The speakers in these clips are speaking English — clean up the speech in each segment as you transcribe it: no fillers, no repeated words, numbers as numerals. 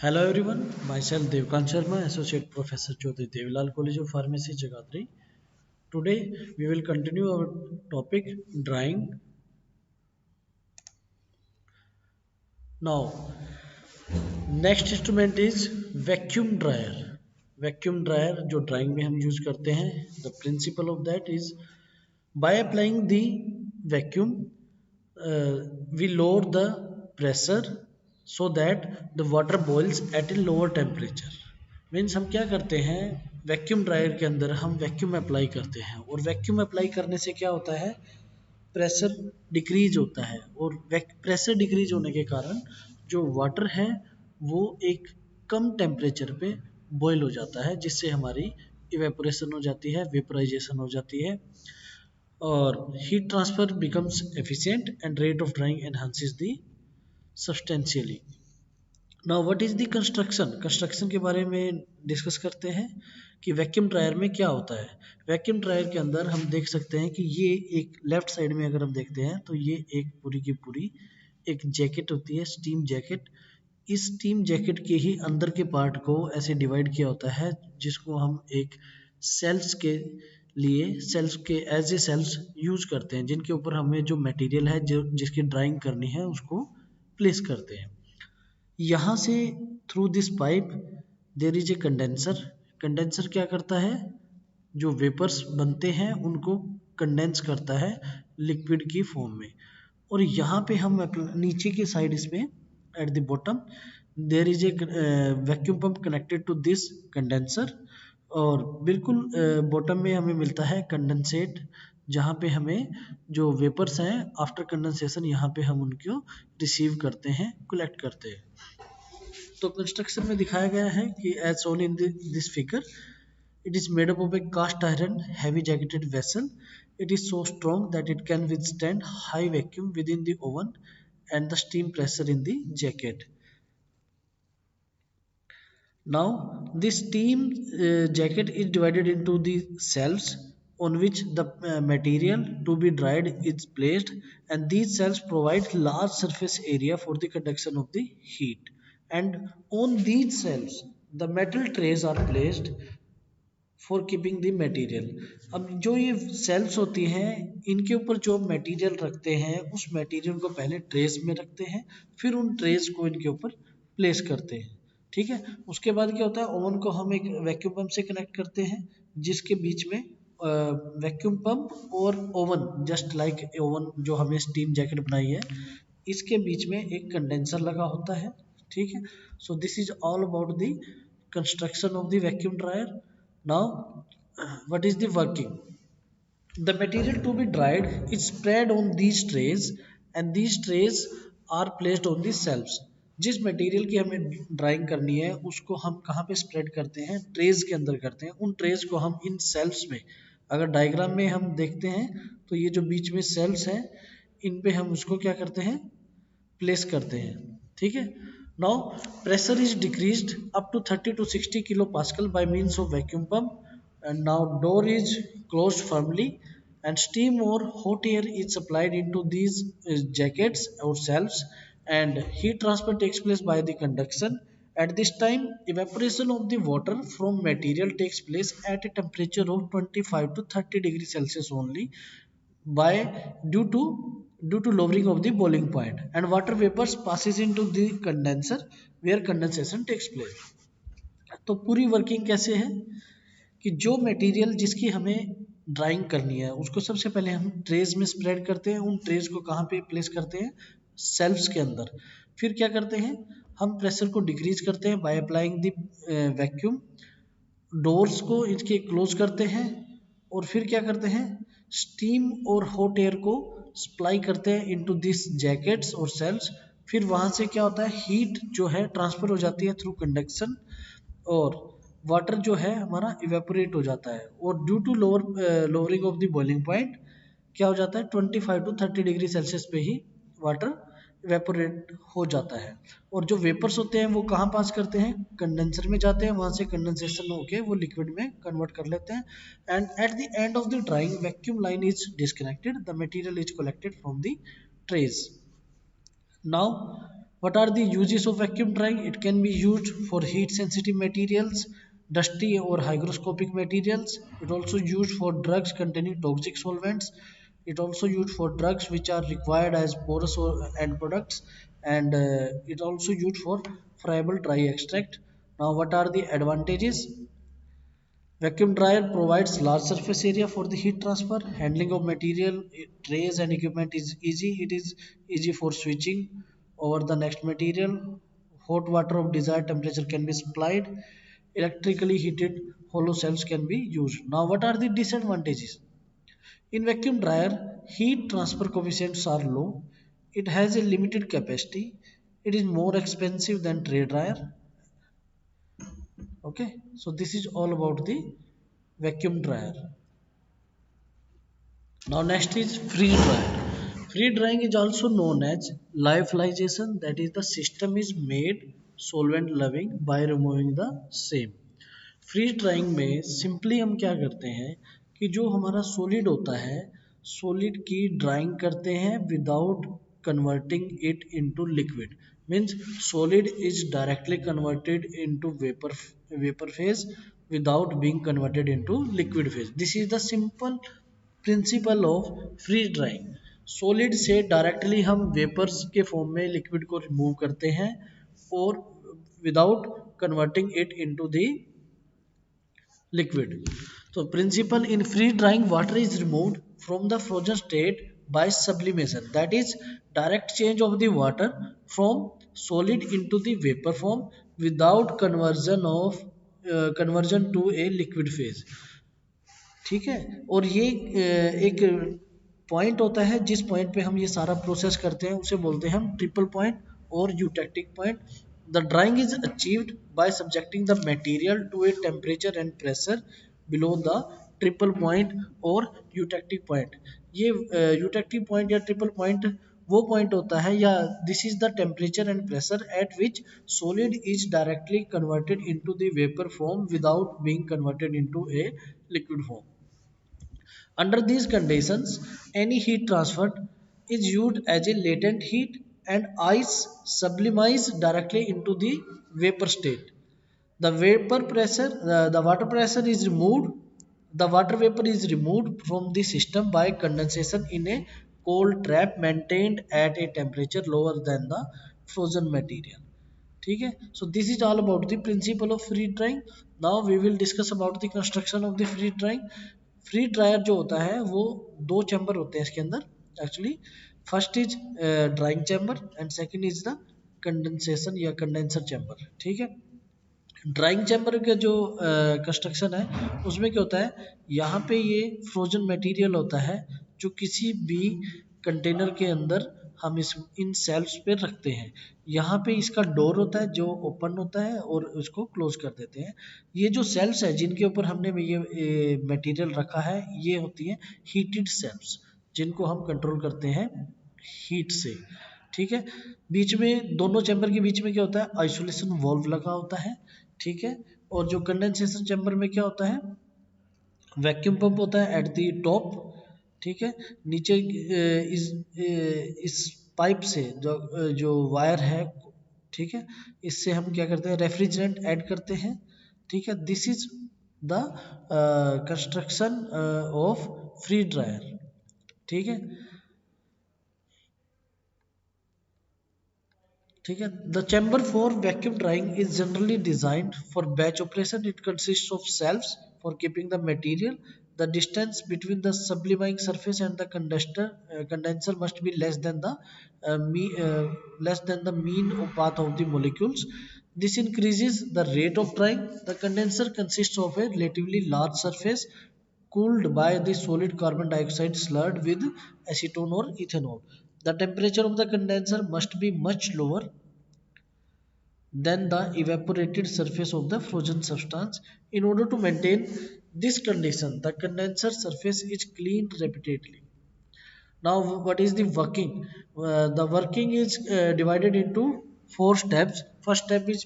Hello everyone, myself Devkan Sharma, Associate Professor Jyoti Devilal College of Pharmacy, Jagatri. Today we will continue our topic drying. Now, next instrument is vacuum dryer. Vacuum dryer जो drying में हम use करते हैं, the principle of that is by applying the vacuum, uh, we lower the pressure so that the water boils at a lower temperature. Means हम क्या करते हैं, vacuum dryer के अंदर हम वैक्यूम अप्लाई करते हैं और वैक्यूम अप्लाई करने से क्या होता है, प्रेशर डिक्रीज होता है और प्रेशर डिक्रीज होने के कारण जो वाटर है वो एक कम टेम्परेचर पे बॉयल हो जाता है, जिससे हमारी इवेपोरेशन हो जाती है, वेपराइजेशन हो जाती है और heat transfer becomes efficient and rate of drawing enhances the substantially. Now what is the construction के बारे में डिस्कस करते हैं कि वैक्यूम ड्रायर में क्या होता है. वैक्यूम ड्रायर के अंदर हम देख सकते हैं कि ये एक लेफ्ट साइड में अगर हम देखते हैं तो ये एक पूरी की पूरी एक जैकेट होती है, स्टीम जैकेट. इस स्टीम जैकेट के ही अंदर के पार्ट को ऐसे डिवाइड किया होता है जिसको हम एक सेल्स के लिए सेल्स के एज ए सेल्स यूज करते हैं, जिनके ऊपर हमें जो मटेरियल है जो जिसकी ड्राइंग करनी है उसको प्लेस करते हैं. यहाँ से through this pipe there is A condenser. Condenser क्या करता है, जो वेपर्स बनते हैं उनको कंडेंस करता है लिक्विड की फॉर्म में. और यहाँ पे हम नीचे की साइड इसमें at the bottom there is a vacuum pump connected to this condenser और बिल्कुल बॉटम में हमें मिलता है कंडेंसेट, जहाँ पे हमें जो वेपर्स हैं आफ्टर कंडेंसेशन यहाँ पे हम उनको रिसीव करते हैं, कलेक्ट करते हैं. तो कंस्ट्रक्शन में दिखाया गया है कि as shown in this figure, it is made up of a cast iron heavy jacketed vessel. It is so strong that it can withstand high vacuum within the oven and the steam pressure in the jacket. Now this steam jacket is divided into the cells on which the material to be dried is placed, and these cells provide large surface area for the conduction of the heat. And on these cells the metal trays are placed for keeping the material. अब जो ये sales होती हैं इनके ऊपर जो material रखते हैं उस मटेरियल को पहले ट्रेस में रखते हैं, फिर उन ट्रेस को इनके ऊपर प्लेस करते हैं. ठीक है, उसके बाद क्या होता है, ओवन को हम एक वैक्यूम पंप से कनेक्ट करते हैं जिसके बीच में वैक्यूम पंप और ओवन जस्ट लाइक ओवन जो हमने स्टीम जैकेट बनाई है इसके बीच में एक कंडेंसर लगा होता है. ठीक है, so this is all about the construction of the vacuum dryer. Now, what is the working? The material to be dried is spread on these trays and these trays are placed on the shelves. जिस material की हमें drawing करनी है उसको हम कहाँ पे spread करते हैं, ट्रेज के अंदर करते हैं. उन ट्रेज को हम इन सेल्स में, अगर डायग्राम में हम देखते हैं तो ये जो बीच में सेल्स हैं इन पे हम उसको क्या करते हैं, प्लेस करते हैं. ठीक है. Now pressure is decreased up to 30 to 60 kilopascal by means of vacuum pump, and now door is closed firmly and steam or hot air is supplied into these jackets or cells and heat transfer takes place by the conduction. At this time evaporation of the water from material takes place at a temperature of 25 to 30 degrees Celsius only by due to due to lowering of the boiling point, and water vapors passes into the condenser where condensation takes place. तो पूरी working कैसे है कि जो material जिसकी हमें drawing करनी है उसको सबसे पहले हम ट्रेज में स्प्रेड करते हैं. उन ट्रेज को कहाँ पे प्लेस करते हैं, सेल्फ्स के अंदर. फिर क्या करते हैं, हम प्रेशर को डिक्रीज करते हैं by applying the vacuum. Doors को इसके क्लोज करते हैं और फिर क्या करते हैं, स्टीम और हॉट एयर को सप्लाई करते हैं इनटू दिस जैकेट्स और सेल्स. फिर वहाँ से क्या होता है, हीट जो है ट्रांसफर हो जाती है थ्रू कंडक्शन और वाटर जो है हमारा इवेपोरेट हो जाता है. और due to lowering of the boiling point क्या हो जाता है, 25 टू 30 डिग्री सेल्सियस पे ही वाटर इवेपोरेट हो जाता है. और जो वेपर्स होते हैं वो कहाँ पास करते हैं, कंडेंसर में जाते हैं, वहाँ से कंडेंसेशन होके वो लिक्विड में कन्वर्ट कर लेते हैं. And at the end of the drying vacuum line is disconnected, the material is collected from the trays. Now What are the uses of vacuum drying? It can be used for heat sensitive materials, dusty or hygroscopic materials. It also used for drugs containing toxic solvents. It also used for drugs which are required as porous or end products, and it also used for friable dry extract. Now what are the advantages? Vacuum dryer provides large surface area for the heat transfer. Handling of material, trays and equipment is easy. It is easy for switching over the next material. Hot water of desired temperature can be supplied. Electrically heated hollow cells can be used. Now what are the disadvantages? In vacuum dryer, heat transfer coefficients are low. It has a limited capacity. It is more expensive than tray dryer. Okay, so this is all about the vacuum dryer. Now next is freeze drying. Freeze drying is also known as lyophilization. That is, the system is made solvent loving by removing the same. Freeze drying में simply हम क्या करते हैं कि जो हमारा solid होता है, सॉलिड की ड्राइंग करते हैं without converting it into liquid. Means solid is directly converted into vapour phase without being converted into liquid phase. This is the simple principle of freeze drying. Solid से directly हम vapours के form में liquid को remove करते हैं और without converting it into the liquid. So principle in freeze drying, water is removed from the frozen state by sublimation. That is direct change of the water from solid into the vapor form without conversion to a liquid phase. ठीक है. और ये एक point होता है जिस point पे हम ये सारा प्रोसेस करते हैं उसे बोलते हैं हम ट्रिपल पॉइंट और eutectic point. The drying is achieved by subjecting the material to a temperature and pressure below the triple point और यूटेक्टिक पॉइंट. ये यूटेक्टिक पॉइंट या ट्रिपल पॉइंट वो पॉइंट होता है, या this is the temperature and pressure at which solid is directly converted into the vapour form without being converted into a liquid form. Under these conditions, any heat transferred is used as a latent heat and ice sublimates directly into the vapor state. The the water pressure is removed. The water vapor is removed from the system by condensation in a cold trap maintained at a temperature lower than the frozen material. ठीक है. So this is all about the principle of freeze drying. Now we will discuss about the construction of the freeze drying. Free dryer जो होता है वो दो chamber होते हैं इसके अंदर actually. First is drawing chamber and second is the condensation या कंडेंसर चैम्बर. ठीक है. ड्राइंग चैम्बर का जो कंस्ट्रक्शन है उसमें क्या होता है, यहाँ पे ये फ्रोजन मटेरियल होता है जो किसी भी कंटेनर के अंदर हम इस इन सेल्स पे रखते हैं. यहाँ पे इसका डोर होता है जो ओपन होता है और उसको क्लोज कर देते हैं. ये जो सेल्स है जिनके ऊपर हमने ये मटेरियल रखा है ये होती है हीटेड सेल्स जिनको हम कंट्रोल करते हैं हीट से. ठीक है. बीच में दोनों चैम्बर के बीच में क्या होता है, आइसोलेशन वॉल्व लगा होता है. ठीक है. और जो कंडेंसेशन चैम्बर में क्या होता है, वैक्यूम पंप होता है एट द टॉप. ठीक है. नीचे इस पाइप से जो वायर है, ठीक है, इससे हम क्या करते हैं रेफ्रिजरेंट ऐड करते हैं. ठीक है. This is the construction of free dryer. ठीक है. ठीक है. The chamber for vacuum drawing is generally designed for batch operation. It consist of selves for keeping the material. The distance between the subliming surface and the condenser must be less than the mean path of the molecules. This increases the rate of drying. The condenser consists of a relatively large surface cooled by the solid carbon dioxide slurred with acetone or ethanol. The temperature of the condenser must be much lower than the evaporated surface of the frozen substance. In order to maintain this condition, the condenser surface is cleaned repeatedly. Now, what is the working? The working is divided into four steps. First step is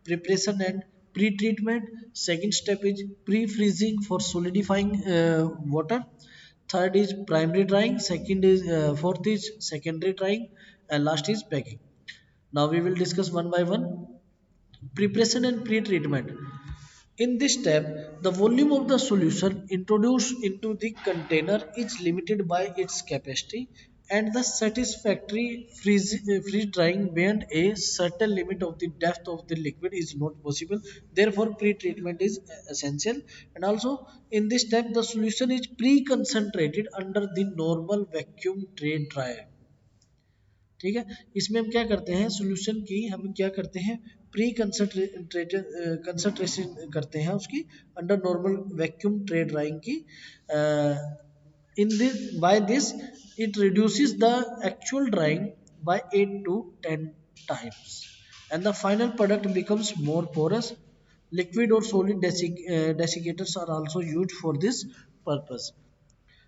preparation and pre-treatment. Second step is pre-freezing for solidifying water. Third is primary drying. Fourth is secondary drying, and last is packing. Now we will discuss one by one. Preparation and pre-treatment. In this step, the volume of the solution introduced into the container is limited by its capacity and the satisfactory freeze drying beyond a certain limit of the depth of the liquid is not possible. Therefore, pre-treatment is essential. And also, in this step, the solution is pre-concentrated under the normal vacuum tray dryer. ठीक है, इसमें हम क्या करते हैं, solution की हम क्या करते हैं, प्री कंसंट्रेटेड कंसंट्रेशन करते हैं उसकी under normal vacuum tray drying की, in this by this it reduces the actual drying by 8 to 10 times and the final product becomes more porous. Liquid or solid desiccators are also used for this purpose.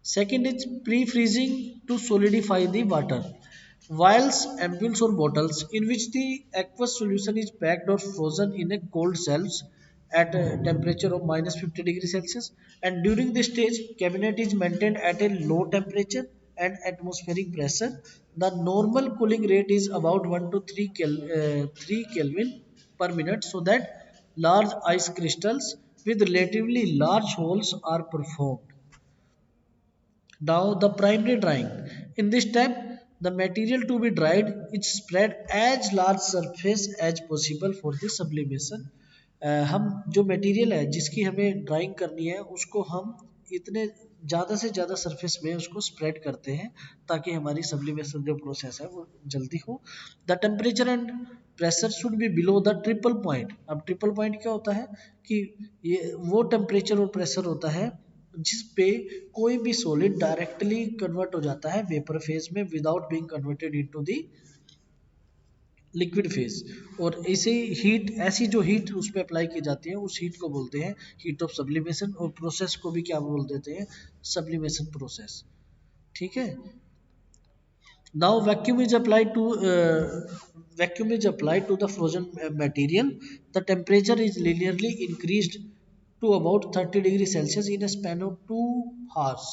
Second is pre-freezing to solidify the water. Vials, ampoules or bottles in which the aqueous solution is packed or frozen in a cold cells at a temperature of minus 50 degrees Celsius, and during this stage cabinet is maintained at a low temperature and atmospheric pressure. The normal cooling rate is about 1 to 3 Kelvin per minute so that large ice crystals with relatively large holes are performed. Now the primary drying. In this step, the material to be dried is spread as large surface as possible for the sublimation. हम जो material है जिसकी हमें drawing करनी है उसको हम इतने ज़्यादा से ज़्यादा सरफेस में उसको स्प्रेड करते हैं ताकि हमारी सब्लिमेशन जो प्रोसेस है वो जल्दी हो. The temperature and pressure should be below the triple point. अब ट्रिपल पॉइंट क्या होता है कि ये वो टेम्परेचर और प्रेशर होता है जिस पे कोई भी सॉलिड डायरेक्टली कन्वर्ट हो जाता है वेपर फेज में without being converted into the liquid phase. और इसे हीट ऐसी जो हीट उस पर अप्लाई की जाती है उस हीट को बोलते हैं हीट ऑफ सब्लिमेशन, और प्रोसेस को भी क्या बोल देते हैं, सब्लिमेशन प्रोसेस. ठीक है. Now vacuum is applied to the frozen material. The temperature is linearly increased to about 30 degrees Celsius in a span of 2 hours.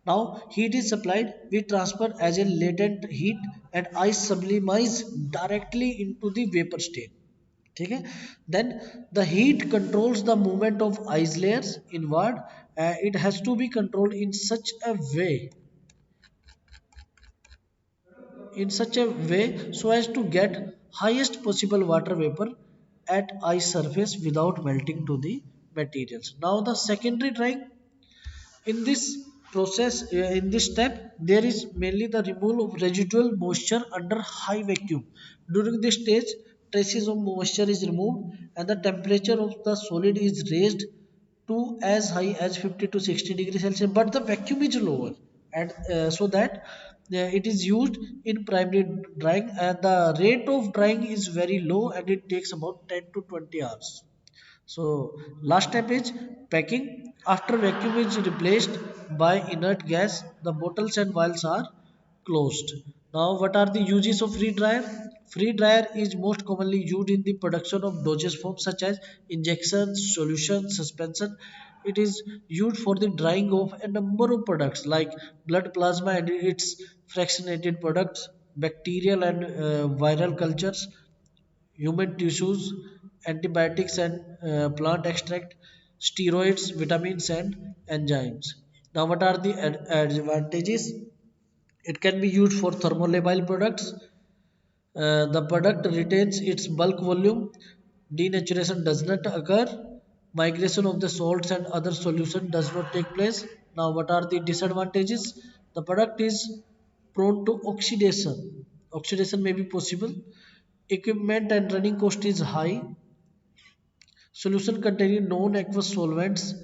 Now heat is supplied. We transfer as a latent heat and ice sublimes directly into the vapor state. ठीक है. Then the heat controls the movement of ice layers inward. It has to be controlled in such a way so as to get highest possible water vapor at ice surface without melting to the materials. Now the secondary drying. In this in this step there is mainly the removal of residual moisture under high vacuum. During this stage traces of moisture is removed and the temperature of the solid is raised to as high as 50 to 60 degrees Celsius, but the vacuum is lower, and so that it is used in primary drying, and the rate of drying is very low and it takes about 10 to 20 hours. So last step is packing. After vacuum is replaced by inert gas, the bottles and vials are closed. Now what are the uses of free dryer? Free dryer is most commonly used in the production of dosage forms such as injection, solution, suspension. It is used for the drying of a number of products like blood plasma and its fractionated products, bacterial and viral cultures, human tissues, antibiotics and plant extract, steroids, vitamins and enzymes. Now what are the advantages? It can be used for thermolabile products. The product retains its bulk volume. Denaturation does not occur. Migration of the salts and other solution does not take place. Now what are the disadvantages? The product is prone to oxidation. Oxidation may be possible. Equipment and running cost is high. Solution containing non-aqueous solvents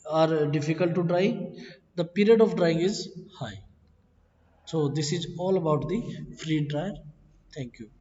are difficult to dry. The period of drying is high. So this is all about the free dryer. Thank you.